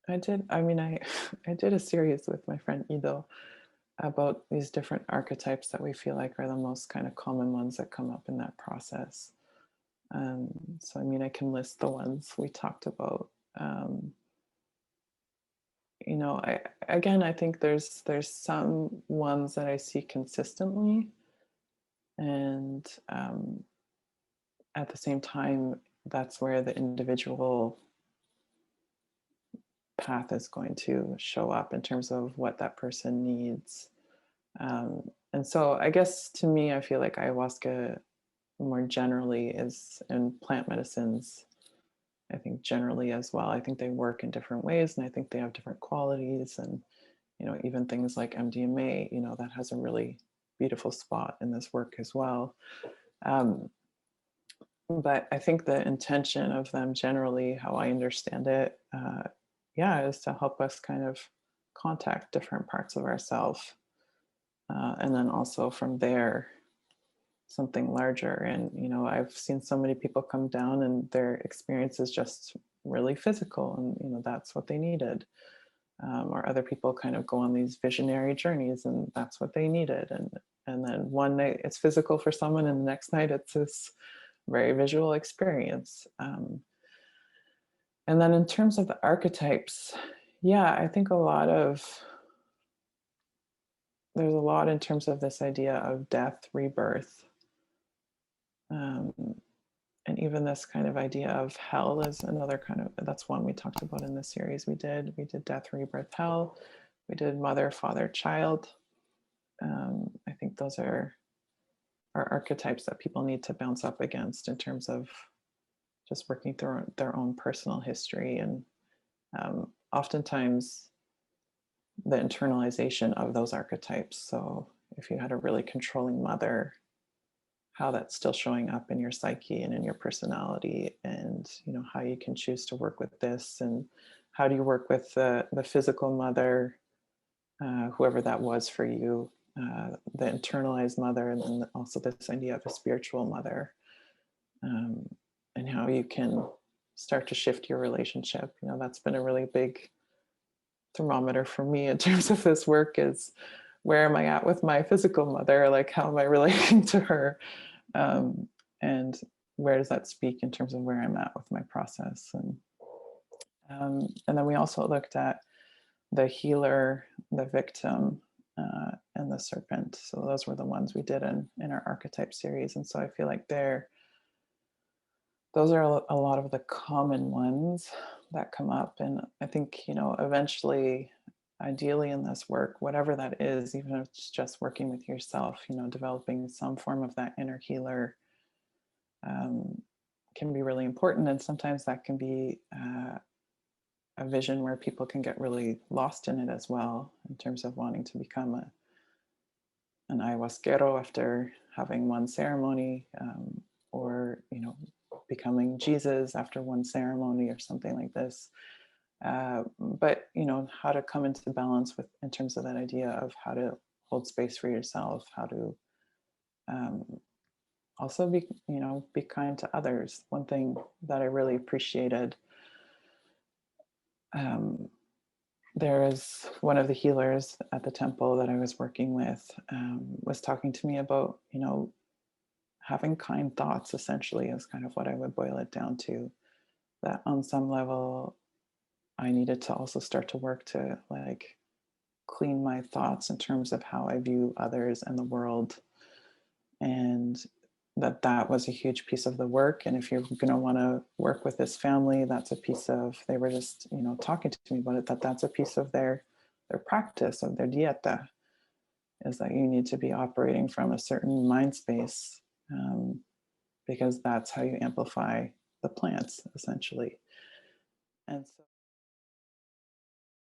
I did. I mean, I I did a series with my friend Ido about these different archetypes that we feel like are the most kind of common ones that come up in that process. Um, so, I mean, I can list the ones we talked about. Um, I again, I think there's some ones that I see consistently, and at the same time, that's where the individual path is going to show up in terms of what that person needs. And so I guess to me, I feel like ayahuasca more generally is in plant medicines. I think generally as well. I think they work in different ways and I think they have different qualities. And, even things like MDMA, that has a really beautiful spot in this work as well. Um, but I think the intention of them generally, how I understand it, yeah, is to help us kind of contact different parts of ourselves. And then also from there, something larger. And, I've seen so many people come down and their experience is just really physical. And, that's what they needed. Or other people kind of go on these visionary journeys and that's what they needed. And then one night it's physical for someone and the next night it's this very visual experience. And then in terms of the archetypes, yeah, I think there's a lot in terms of this idea of death, rebirth, um, and even this kind of idea of hell is another kind of, that's one we talked about in the series we did death, rebirth, hell. We did mother, father, child. I think those are archetypes that people need to bounce up against in terms of just working through their own personal history. And oftentimes the internalization of those archetypes. So if you had a really controlling mother, how that's still showing up in your psyche and in your personality, and how you can choose to work with this, and how do you work with the physical mother, whoever that was for you, the internalized mother, and then also this idea of a spiritual mother, um, and how you can start to shift your relationship. That's been a really big thermometer for me in terms of this work, is where am I at with my physical mother, like how am I relating to her, um, and where does that speak in terms of where I'm at with my process. And then we also looked at the healer, the victim, and the serpent. So those were the ones we did in our archetype series. And so I feel like those are a lot of the common ones that come up. And I think, eventually, ideally in this work, whatever that is, even if it's just working with yourself, developing some form of that inner healer, um, can be really important. And sometimes that can be a vision where people can get really lost in it as well, in terms of wanting to become an ayahuasquero after having one ceremony, or becoming Jesus after one ceremony or something like this. But how to come into balance with in terms of that idea of how to hold space for yourself, how to um, also be kind to others. One thing that I really appreciated, um, there was one of the healers at the temple that I was working with, was talking to me about having kind thoughts. Essentially is kind of what I would boil it down to, that on some level I needed to also start to work to like clean my thoughts in terms of how I view others and the world, and that was a huge piece of the work. And if you're going to want to work with this family, that's a piece of, they were just talking to me about it, that's a piece of their practice of their dieta, is that you need to be operating from a certain mind space, because that's how you amplify the plants essentially. And so